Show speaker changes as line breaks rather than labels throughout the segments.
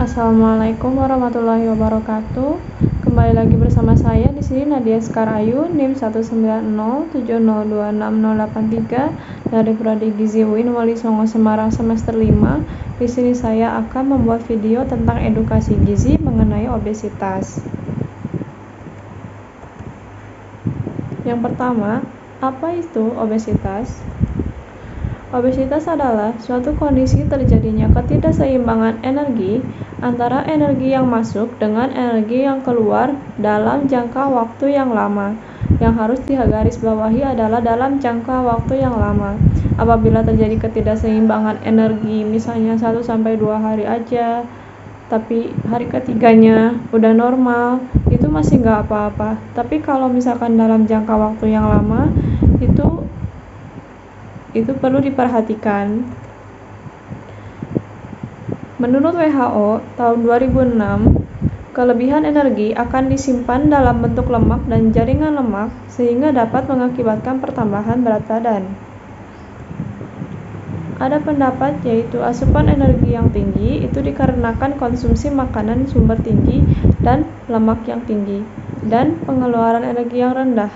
Assalamualaikum warahmatullahi wabarakatuh. Kembali lagi bersama saya di sini Nadia Sekarayu, NIM 19070260083 dari Prodi Gizi UIN Wali Songo Semarang semester 5. Di sini saya akan membuat video tentang edukasi gizi mengenai obesitas. Yang pertama, apa itu obesitas? Obesitas adalah suatu kondisi terjadinya ketidakseimbangan energi antara energi yang masuk dengan energi yang keluar dalam jangka waktu yang lama. Yang harus digarisbawahi adalah dalam jangka waktu yang lama. Apabila terjadi ketidakseimbangan energi, misalnya 1-2 hari aja, tapi hari ketiganya udah normal, itu masih nggak apa-apa. Tapi kalau misalkan dalam jangka waktu yang lama, itu perlu diperhatikan. Menurut WHO tahun 2006, kelebihan energi akan disimpan dalam bentuk lemak dan jaringan lemak sehingga dapat mengakibatkan pertambahan berat badan. Ada pendapat yaitu asupan energi yang tinggi itu dikarenakan konsumsi makanan sumber tinggi dan lemak yang tinggi dan pengeluaran energi yang rendah.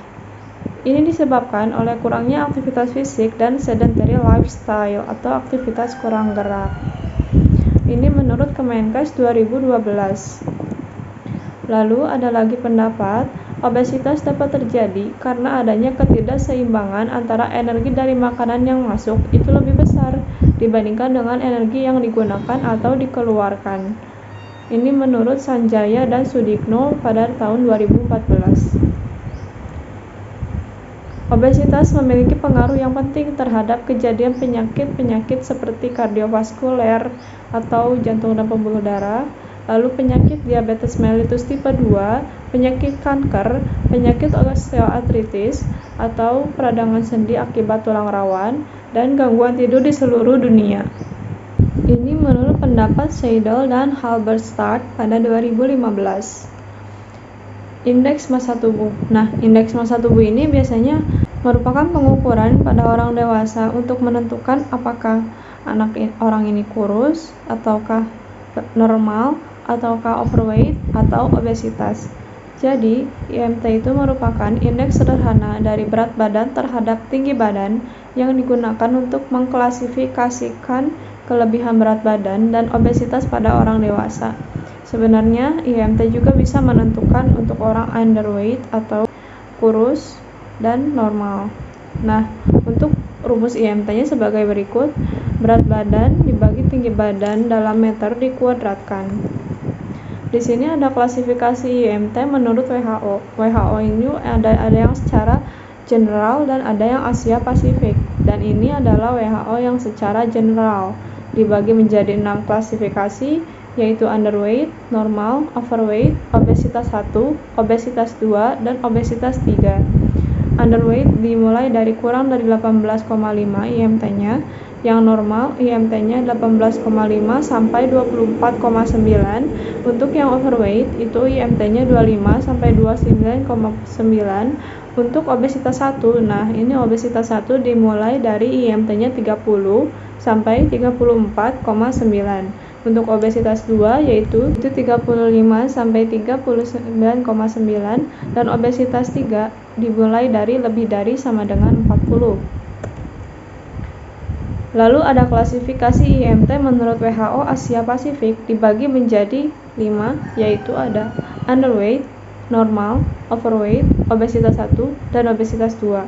Ini disebabkan oleh kurangnya aktivitas fisik dan sedentary lifestyle atau aktivitas kurang gerak. Ini menurut Kemenkes 2012. Lalu ada lagi pendapat, obesitas dapat terjadi karena adanya ketidakseimbangan antara energi dari makanan yang masuk itu lebih besar dibandingkan dengan energi yang digunakan atau dikeluarkan. Ini menurut Sanjaya dan Sudikno pada tahun 2014. Obesitas memiliki pengaruh yang penting terhadap kejadian penyakit-penyakit seperti kardiovaskuler atau jantung dan pembuluh darah, lalu penyakit diabetes mellitus tipe 2, penyakit kanker, penyakit osteoartritis atau peradangan sendi akibat tulang rawan, dan gangguan tidur di seluruh dunia. Ini menurut pendapat Seidel dan Halberstadt pada 2015. Indeks massa tubuh. Nah, indeks massa tubuh ini biasanya merupakan pengukuran pada orang dewasa untuk menentukan apakah orang ini kurus, ataukah normal, ataukah overweight, atau obesitas. Jadi, IMT itu merupakan indeks sederhana dari berat badan terhadap tinggi badan yang digunakan untuk mengklasifikasikan kelebihan berat badan dan obesitas pada orang dewasa. Sebenarnya, IMT juga bisa menentukan untuk orang underweight atau kurus dan normal. Nah, untuk rumus IMT-nya sebagai berikut. Berat badan dibagi tinggi badan dalam meter dikuadratkan. Di sini ada klasifikasi IMT menurut WHO. WHO ini ada yang secara general dan ada yang Asia Pasifik. Dan ini adalah WHO yang secara general dibagi menjadi 6 klasifikasi, yaitu underweight, normal, overweight, obesitas 1, obesitas 2, dan obesitas 3. Underweight dimulai dari kurang dari 18,5 IMT-nya, yang normal IMT-nya 18,5 sampai 24,9. Untuk yang overweight itu IMT-nya 25 sampai 29,9. Untuk obesitas 1, nah ini obesitas 1 dimulai dari IMT-nya 30 sampai 34,9. Untuk obesitas 2 yaitu 35 sampai 39,9 dan obesitas 3 dimulai dari lebih dari sama dengan 40. Lalu ada klasifikasi IMT menurut WHO Asia Pasifik dibagi menjadi 5, yaitu ada underweight, normal, overweight, obesitas 1, dan obesitas 2.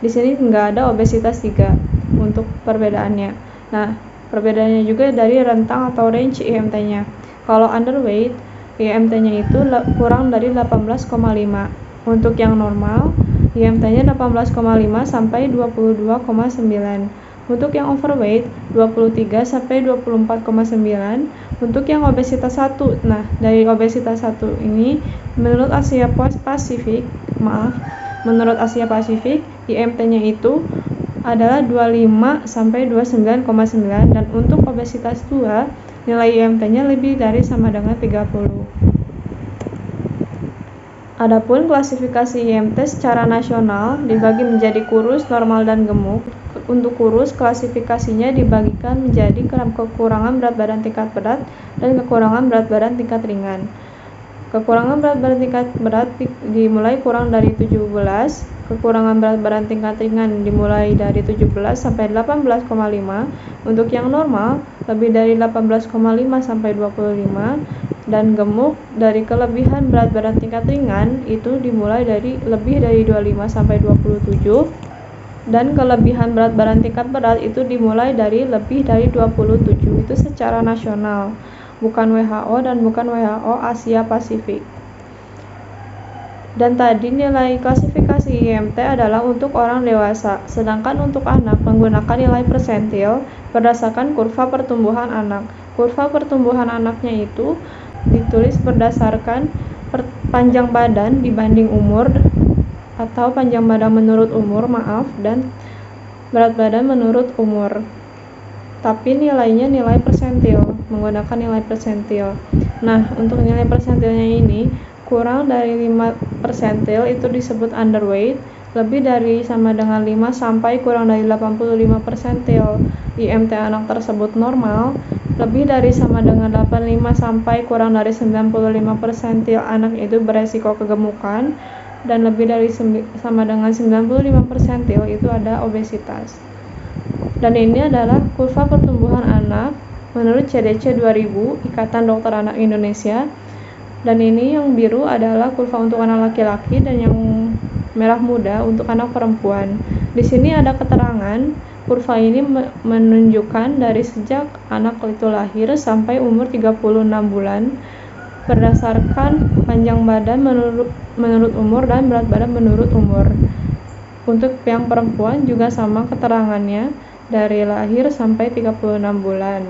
Di sini nggak ada obesitas 3 untuk perbedaannya. Nah, perbedaannya juga dari rentang atau range IMT-nya. Kalau underweight, IMT-nya itu kurang dari 18,5. Untuk yang normal, IMT-nya 18,5 sampai 22,9. Untuk yang overweight, 23 sampai 24,9. Untuk yang obesitas 1, nah dari obesitas 1 ini menurut Asia Pasifik, IMT-nya itu adalah 25 sampai 29,9 dan untuk obesitas 2 nilai IMT-nya lebih dari sama dengan 30. Adapun klasifikasi IMT secara nasional dibagi menjadi kurus, normal, dan gemuk. Untuk kurus, klasifikasinya dibagikan menjadi kekurangan berat badan tingkat berat dan kekurangan berat badan tingkat ringan. Kekurangan berat badan tingkat berat dimulai kurang dari 17, kekurangan berat badan tingkat ringan dimulai dari 17 sampai 18,5, untuk yang normal lebih dari 18,5 sampai 25, dan gemuk dari kelebihan berat badan tingkat ringan itu dimulai dari lebih dari 25 sampai 27, dan kelebihan berat badan tingkat berat itu dimulai dari lebih dari 27. Itu secara nasional, bukan WHO dan bukan WHO Asia Pasifik. Dan tadi nilai klasifikasi IMT adalah untuk orang dewasa, sedangkan untuk anak menggunakan nilai persentil berdasarkan kurva pertumbuhan anak. Kurva pertumbuhan anaknya itu ditulis berdasarkan panjang badan dibanding umur, atau panjang badan menurut umur, dan berat badan menurut umur. Tapi nilainya nilai persentil, menggunakan nilai persentil. Nah, untuk nilai persentilnya ini kurang dari 5 persentil itu disebut underweight, lebih dari sama dengan 5 sampai kurang dari 85 persentil IMT anak tersebut normal, lebih dari sama dengan 85 sampai kurang dari 95 persentil anak itu beresiko kegemukan, dan lebih dari sama dengan 95 persentil itu ada obesitas. Dan ini adalah kurva pertumbuhan anak menurut CDC 2000, Ikatan Dokter Anak Indonesia. Dan ini yang biru adalah kurva untuk anak laki-laki dan yang merah muda untuk anak perempuan. Di sini ada keterangan kurva ini menunjukkan dari sejak anak itu lahir sampai umur 36 bulan berdasarkan panjang badan menurut umur dan berat badan menurut umur. Untuk yang perempuan juga sama keterangannya dari lahir sampai 36 bulan.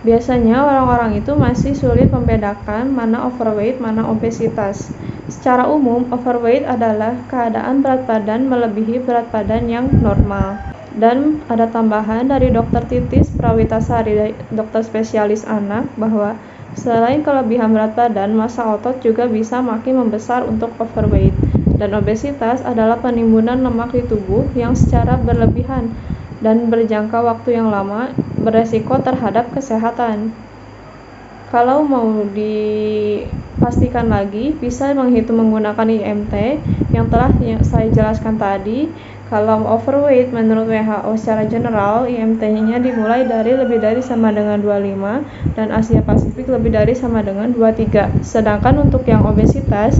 Biasanya orang-orang itu masih sulit membedakan mana overweight, mana obesitas. Secara umum, overweight adalah keadaan berat badan melebihi berat badan yang normal. Dan ada tambahan dari Dr. Titis Prawitasari, dokter spesialis anak, bahwa selain kelebihan berat badan, massa otot juga bisa makin membesar untuk overweight. Dan obesitas adalah penimbunan lemak di tubuh yang secara berlebihan dan berjangka waktu yang lama beresiko terhadap kesehatan. Kalau mau dipastikan lagi, bisa menghitung menggunakan IMT yang telah saya jelaskan tadi. Kalau overweight menurut WHO secara general, IMT-nya dimulai dari lebih dari sama dengan 25 dan Asia Pasifik lebih dari sama dengan 23. Sedangkan untuk yang obesitas,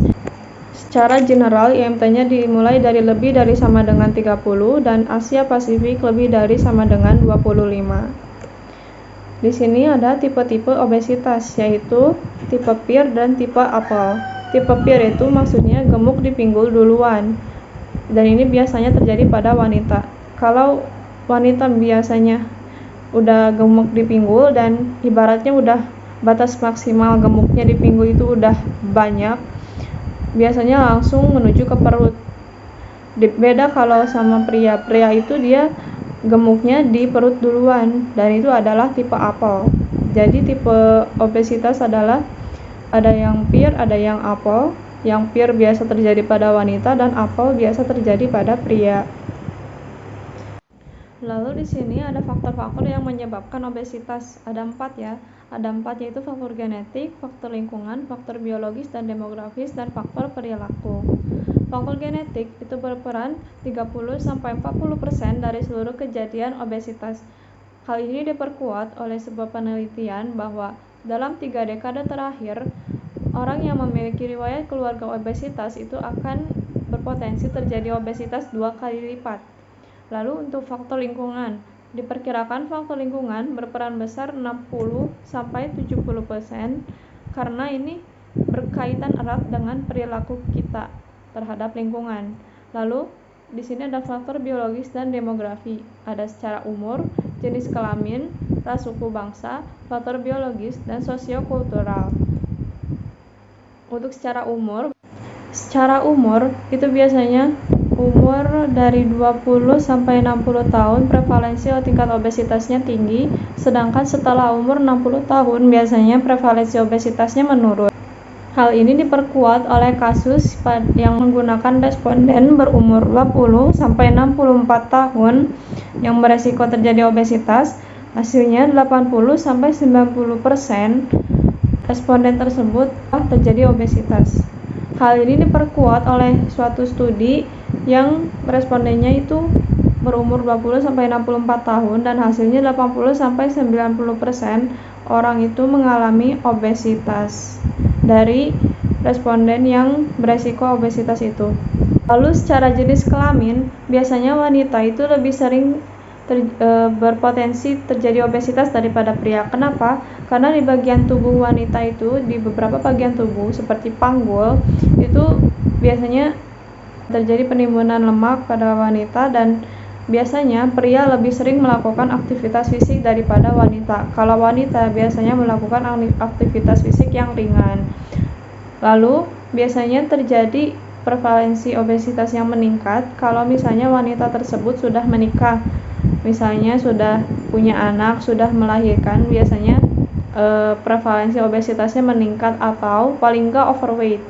secara general IMT-nya dimulai dari lebih dari sama dengan 30 dan Asia Pasifik lebih dari sama dengan 25. Di sini ada tipe-tipe obesitas, yaitu tipe pear dan tipe apple. Tipe pear itu maksudnya gemuk di pinggul duluan. Dan ini biasanya terjadi pada wanita. Kalau wanita biasanya udah gemuk di pinggul dan ibaratnya udah batas maksimal gemuknya di pinggul itu udah banyak, biasanya langsung menuju ke perut. Beda kalau sama pria itu dia gemuknya di perut duluan, dan itu adalah tipe apple. Jadi tipe obesitas adalah ada yang pear, ada yang apple. Yang pear biasa terjadi pada wanita dan apple biasa terjadi pada pria. Lalu di sini ada faktor-faktor yang menyebabkan obesitas. Ada 4 ya. Ada 4, yaitu faktor genetik, faktor lingkungan, faktor biologis dan demografis, dan faktor perilaku. Faktor genetik itu berperan 30-40% dari seluruh kejadian obesitas. Hal ini diperkuat oleh sebuah penelitian bahwa dalam 3 dekade terakhir, orang yang memiliki riwayat keluarga obesitas itu akan berpotensi terjadi obesitas 2 kali lipat. Lalu untuk faktor lingkungan, diperkirakan faktor lingkungan berperan besar 60-70% karena ini berkaitan erat dengan perilaku kita terhadap lingkungan. Lalu di sini ada faktor biologis dan demografi. Ada secara umur, jenis kelamin, ras, suku, bangsa, faktor biologis dan sosiokultural. Untuk secara umur itu biasanya umur dari 20 sampai 60 tahun prevalensi tingkat obesitasnya tinggi, sedangkan setelah umur 60 tahun biasanya prevalensi obesitasnya menurun. Hal ini diperkuat oleh kasus yang menggunakan responden berumur 20 sampai 64 tahun yang beresiko terjadi obesitas. Hasilnya 80-90% responden tersebut terjadi obesitas. Hal ini diperkuat oleh suatu studi yang respondennya itu berumur 20-64 tahun dan hasilnya 80-90% orang itu mengalami obesitas dari responden yang beresiko obesitas itu. Lalu secara jenis kelamin, biasanya wanita itu lebih sering berpotensi terjadi obesitas daripada pria. Kenapa? Karena di bagian tubuh wanita itu, di beberapa bagian tubuh seperti panggul itu biasanya terjadi penimbunan lemak pada wanita, dan biasanya pria lebih sering melakukan aktivitas fisik daripada wanita. Kalau wanita biasanya melakukan aktivitas fisik yang ringan. Lalu biasanya terjadi prevalensi obesitas yang meningkat kalau misalnya wanita tersebut sudah menikah, misalnya sudah punya anak, sudah melahirkan, biasanya prevalensi obesitasnya meningkat atau paling enggak overweight.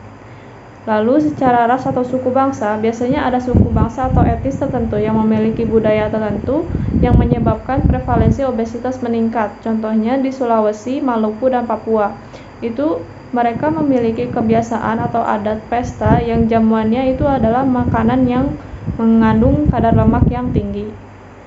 Lalu secara ras atau suku bangsa, biasanya ada suku bangsa atau etnis tertentu yang memiliki budaya tertentu yang menyebabkan prevalensi obesitas meningkat. Contohnya di Sulawesi, Maluku, dan Papua. Itu mereka memiliki kebiasaan atau adat pesta yang jamuannya itu adalah makanan yang mengandung kadar lemak yang tinggi.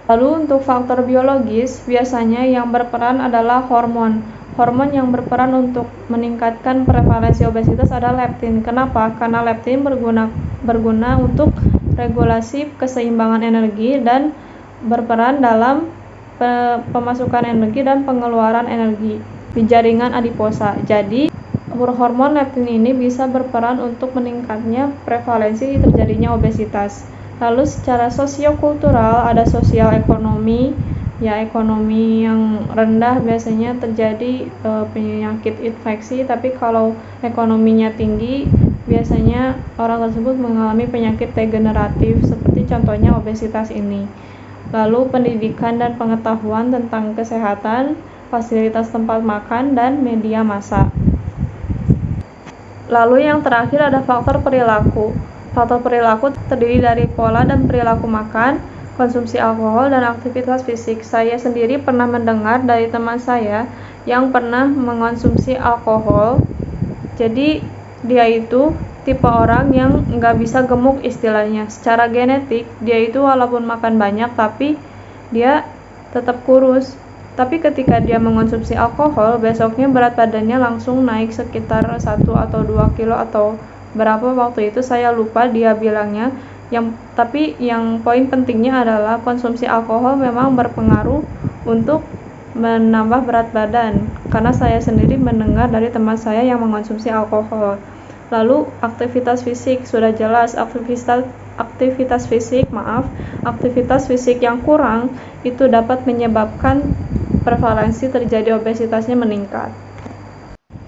Lalu untuk faktor biologis, biasanya yang berperan adalah hormon. Hormon yang berperan untuk meningkatkan prevalensi obesitas adalah leptin. Kenapa? Karena leptin berguna untuk regulasi keseimbangan energi dan berperan dalam pemasukan energi dan pengeluaran energi di jaringan adiposa. Jadi, hormon leptin ini bisa berperan untuk meningkatnya prevalensi terjadinya obesitas. Lalu secara sosiokultural ada sosial ekonomi. Ya, ekonomi yang rendah biasanya terjadi penyakit infeksi, tapi kalau ekonominya tinggi biasanya orang tersebut mengalami penyakit degeneratif seperti contohnya obesitas ini. Lalu pendidikan dan pengetahuan tentang kesehatan, fasilitas tempat makan, dan media massa. Lalu yang terakhir ada faktor perilaku. Faktor perilaku terdiri dari pola dan perilaku makan, konsumsi alkohol, dan aktivitas fisik. Saya sendiri pernah mendengar dari teman saya yang pernah mengonsumsi alkohol. Jadi dia itu tipe orang yang nggak bisa gemuk istilahnya. Secara genetik dia itu walaupun makan banyak tapi dia tetap kurus. Tapi ketika dia mengonsumsi alkohol, besoknya berat badannya langsung naik sekitar 1 atau 2 kilo atau berapa waktu itu saya lupa dia bilangnya. Tapi yang poin pentingnya adalah konsumsi alkohol memang berpengaruh untuk menambah berat badan, karena saya sendiri mendengar dari teman saya yang mengonsumsi alkohol. Lalu aktivitas fisik, sudah jelas aktivitas fisik yang kurang itu dapat menyebabkan prevalensi terjadi obesitasnya meningkat.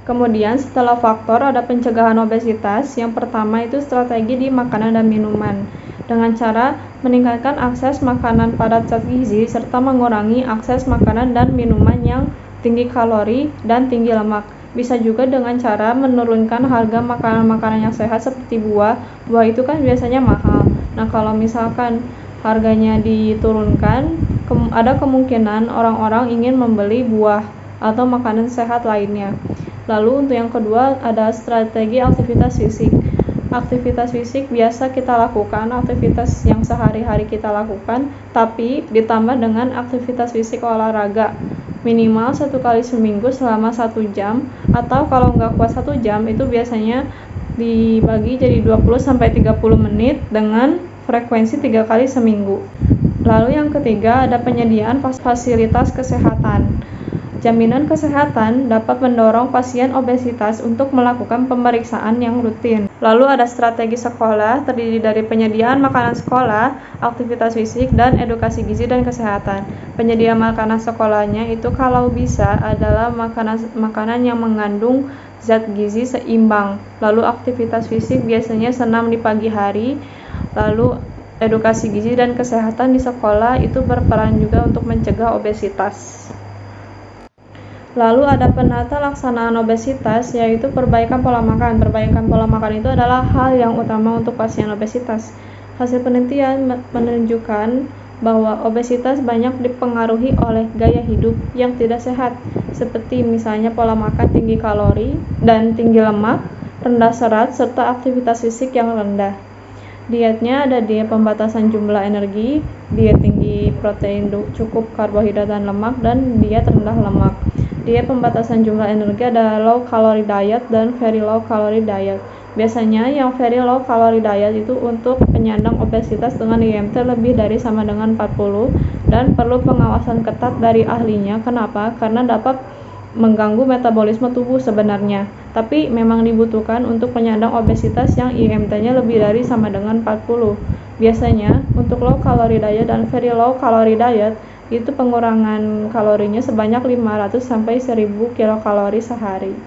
Kemudian setelah faktor ada pencegahan obesitas. Yang pertama itu strategi di makanan dan minuman dengan cara meningkatkan akses makanan padat zat gizi serta mengurangi akses makanan dan minuman yang tinggi kalori dan tinggi lemak. Bisa juga dengan cara menurunkan harga makanan-makanan yang sehat seperti buah. Buah itu kan biasanya mahal. Nah, kalau misalkan harganya diturunkan, ada kemungkinan orang-orang ingin membeli buah atau makanan sehat lainnya. Lalu untuk yang kedua ada strategi aktivitas fisik. Aktivitas fisik biasa kita lakukan, aktivitas yang sehari-hari kita lakukan, tapi ditambah dengan aktivitas fisik olahraga minimal 1 kali seminggu selama 1 jam, atau kalau nggak kuat 1 jam itu biasanya dibagi jadi 20-30 menit dengan frekuensi 3 kali seminggu. Lalu yang ketiga ada penyediaan fasilitas kesehatan. Jaminan kesehatan dapat mendorong pasien obesitas untuk melakukan pemeriksaan yang rutin. Lalu ada strategi sekolah, terdiri dari penyediaan makanan sekolah, aktivitas fisik, dan edukasi gizi dan kesehatan. Penyediaan makanan sekolahnya itu kalau bisa adalah makanan yang mengandung zat gizi seimbang. Lalu aktivitas fisik biasanya senam di pagi hari. Lalu edukasi gizi dan kesehatan di sekolah itu berperan juga untuk mencegah obesitas. Lalu ada penata laksanaan obesitas, yaitu perbaikan pola makan. Perbaikan pola makan itu adalah hal yang utama untuk pasien obesitas. Hasil penelitian menunjukkan bahwa obesitas banyak dipengaruhi oleh gaya hidup yang tidak sehat, seperti misalnya pola makan tinggi kalori dan tinggi lemak, rendah serat, serta aktivitas fisik yang rendah. Dietnya ada diet pembatasan jumlah energi, diet tinggi protein, cukup karbohidrat dan lemak, dan diet rendah lemak. Diet pembatasan jumlah energi ada low calorie diet dan very low calorie diet. Biasanya yang very low calorie diet itu untuk penyandang obesitas dengan IMT lebih dari sama dengan 40 dan perlu pengawasan ketat dari ahlinya. Kenapa? Karena dapat mengganggu metabolisme tubuh sebenarnya, tapi memang dibutuhkan untuk penyandang obesitas yang IMT-nya lebih dari sama dengan 40. Biasanya untuk low calorie diet dan very low calorie diet itu pengurangan kalorinya sebanyak 500 sampai 1000 kilokalori sehari.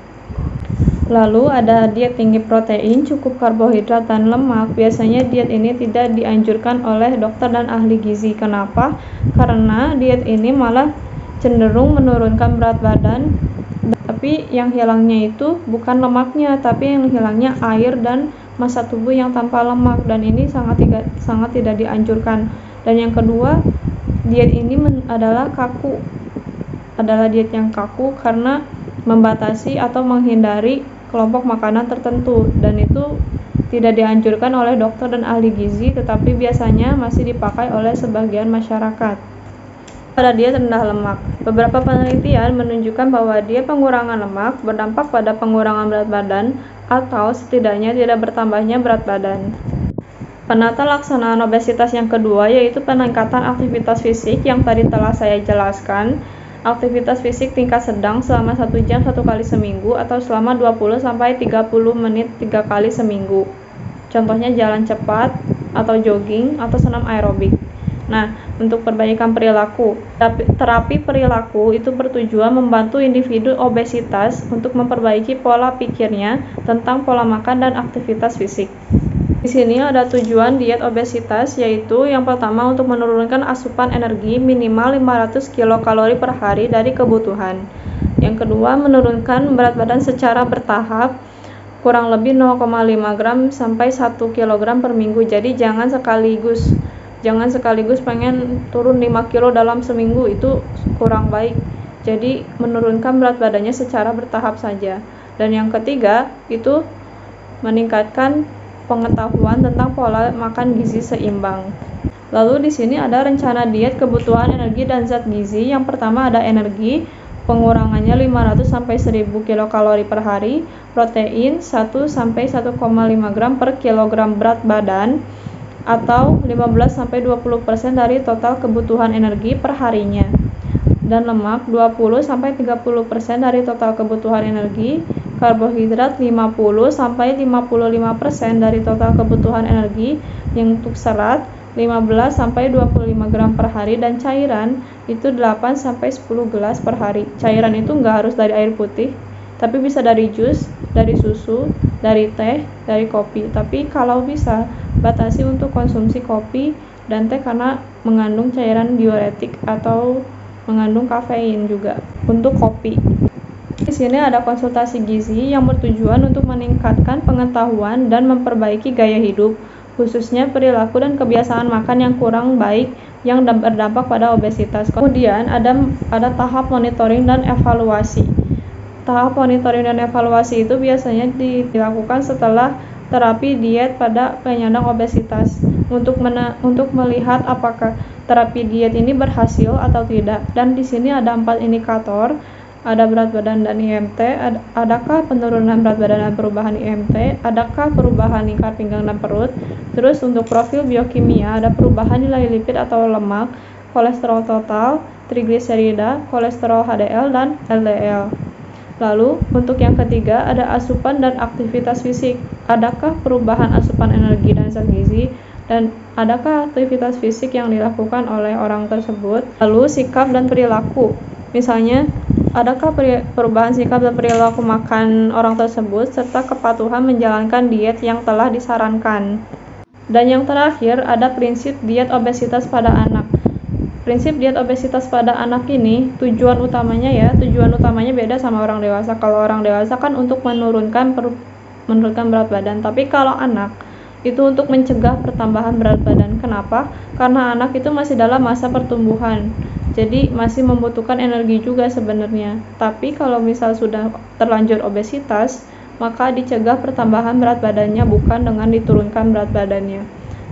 Lalu ada diet tinggi protein, cukup karbohidrat dan lemak. Biasanya diet ini tidak dianjurkan oleh dokter dan ahli gizi. Kenapa? Karena diet ini malah cenderung menurunkan berat badan, tapi yang hilangnya itu bukan lemaknya, tapi yang hilangnya air dan massa tubuh yang tanpa lemak, dan ini sangat tidak dianjurkan. Dan yang kedua, diet ini adalah diet yang kaku karena membatasi atau menghindari kelompok makanan tertentu, dan itu tidak dianjurkan oleh dokter dan ahli gizi, tetapi biasanya masih dipakai oleh sebagian masyarakat. Pada diet rendah lemak, beberapa penelitian menunjukkan bahwa diet pengurangan lemak berdampak pada pengurangan berat badan atau setidaknya tidak bertambahnya berat badan. Penata laksanaan obesitas yang kedua yaitu peningkatan aktivitas fisik yang tadi telah saya jelaskan. Aktivitas fisik tingkat sedang selama 1 jam 1 kali seminggu atau selama 20-30 menit 3 kali seminggu. Contohnya jalan cepat atau jogging atau senam aerobik. Nah, untuk perbaikan perilaku, terapi perilaku itu bertujuan membantu individu obesitas untuk memperbaiki pola pikirnya tentang pola makan dan aktivitas fisik. Di sini ada tujuan diet obesitas, yaitu yang pertama untuk menurunkan asupan energi minimal 500 kilokalori per hari dari kebutuhan. Yang kedua, menurunkan berat badan secara bertahap, kurang lebih 0,5 gram sampai 1 kg per minggu. Jadi jangan sekaligus pengen turun 5 kilo dalam seminggu, itu kurang baik. Jadi menurunkan berat badannya secara bertahap saja. Dan yang ketiga itu meningkatkan pengetahuan tentang pola makan gizi seimbang. Lalu di sini ada rencana diet kebutuhan energi dan zat gizi. Yang pertama ada energi, pengurangannya 500 sampai 1000 kilokalori per hari, protein 1 sampai 1,5 gram per kilogram berat badan atau 15 sampai 20% dari total kebutuhan energi per harinya. Dan lemak 20 sampai 30% dari total kebutuhan energi, karbohidrat 50 sampai 55% dari total kebutuhan energi, yang untuk serat 15 sampai 25 gram per hari, dan cairan itu 8 sampai 10 gelas per hari. Cairan itu enggak harus dari air putih, tapi bisa dari jus, dari susu, dari teh, dari kopi. Tapi kalau bisa batasi untuk konsumsi kopi dan teh karena mengandung cairan diuretik atau mengandung kafein juga. Untuk kopi, di sini ada konsultasi gizi yang bertujuan untuk meningkatkan pengetahuan dan memperbaiki gaya hidup, khususnya perilaku dan kebiasaan makan yang kurang baik yang berdampak pada obesitas. Kemudian ada tahap monitoring dan evaluasi. Tahap monitoring dan evaluasi itu biasanya dilakukan setelah terapi diet pada penyandang obesitas untuk melihat apakah terapi diet ini berhasil atau tidak. Dan di sini ada 4 indikator. Ada berat badan dan IMT, adakah penurunan berat badan dan perubahan IMT, adakah perubahan lingkar pinggang dan perut. Terus untuk profil biokimia ada perubahan nilai lipid atau lemak, kolesterol total, trigliserida, kolesterol HDL dan LDL. Lalu untuk yang ketiga ada asupan dan aktivitas fisik, adakah perubahan asupan energi dan zat gizi, dan adakah aktivitas fisik yang dilakukan oleh orang tersebut. Lalu sikap dan perilaku, misalnya adakah perubahan sikap dan perilaku makan orang tersebut, serta kepatuhan menjalankan diet yang telah disarankan. Dan yang terakhir ada prinsip diet obesitas pada anak. Prinsip diet obesitas pada anak ini tujuan utamanya beda sama orang dewasa. Kalau orang dewasa kan untuk menurunkan berat badan, tapi kalau anak Itu untuk mencegah pertambahan berat badan. Kenapa? Karena anak itu masih dalam masa pertumbuhan. Jadi masih membutuhkan energi juga sebenarnya. Tapi kalau misal sudah terlanjur obesitas, maka dicegah pertambahan berat badannya bukan dengan diturunkan berat badannya.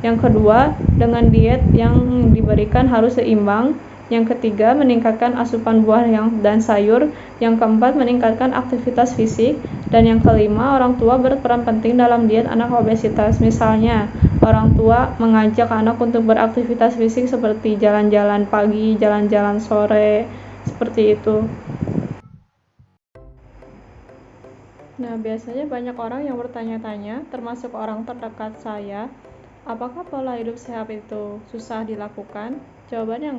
Yang kedua, dengan diet yang diberikan harus seimbang. Yang ketiga, meningkatkan asupan buah dan sayur. Yang keempat, meningkatkan aktivitas fisik. Dan yang kelima, orang tua berperan penting dalam diet anak obesitas. Misalnya, orang tua mengajak anak untuk beraktivitas fisik seperti jalan-jalan pagi, jalan-jalan sore, seperti itu. Nah, biasanya banyak orang yang bertanya-tanya, termasuk orang terdekat saya, apakah pola hidup sehat itu susah dilakukan? Jawabannya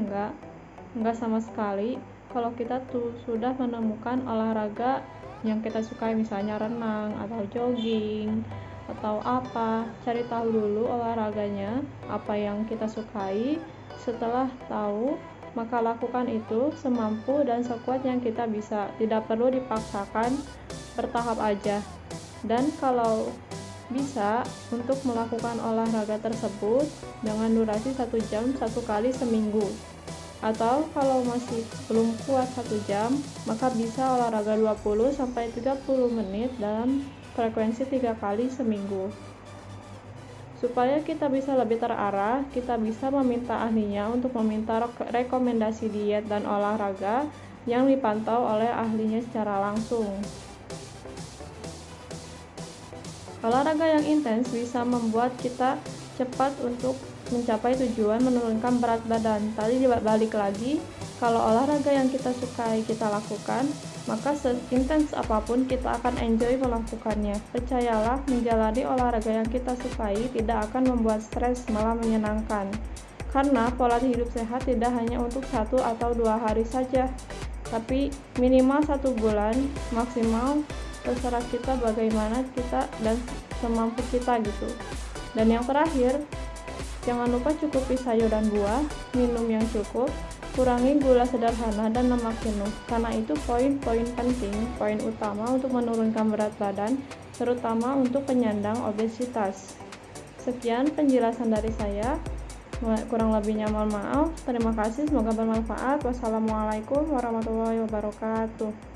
enggak sama sekali. Kalau kita sudah menemukan olahraga yang kita sukai, misalnya renang atau jogging atau apa, cari tahu dulu olahraganya apa yang kita sukai. Setelah tahu, maka lakukan itu semampu dan sekuat yang kita bisa, tidak perlu dipaksakan, bertahap aja. Dan kalau bisa untuk melakukan olahraga tersebut dengan durasi 1 jam 1 kali seminggu, atau kalau masih belum kuat 1 jam, maka bisa olahraga 20-30 menit dalam frekuensi 3 kali seminggu. Supaya kita bisa lebih terarah, kita bisa meminta ahlinya untuk meminta rekomendasi diet dan olahraga yang dipantau oleh ahlinya secara langsung. Olahraga yang intens bisa membuat kita cepat untuk mencapai tujuan menurunkan berat badan. Tadi balik lagi, kalau olahraga yang kita sukai kita lakukan, maka seintens apapun kita akan enjoy melakukannya. Percayalah, menjalani olahraga yang kita sukai tidak akan membuat stres, malah menyenangkan. Karena pola hidup sehat tidak hanya untuk 1 atau 2 hari saja, tapi minimal 1 bulan, maksimal terserah kita bagaimana kita dan semampu kita gitu. Dan yang terakhir, jangan lupa cukupi sayur dan buah, minum yang cukup, kurangi gula sederhana dan lemak jenuh. Karena itu poin-poin penting, poin utama untuk menurunkan berat badan, terutama untuk penyandang obesitas. Sekian penjelasan dari saya. Kurang lebihnya mohon maaf. Terima kasih, semoga bermanfaat. Wassalamualaikum warahmatullahi wabarakatuh.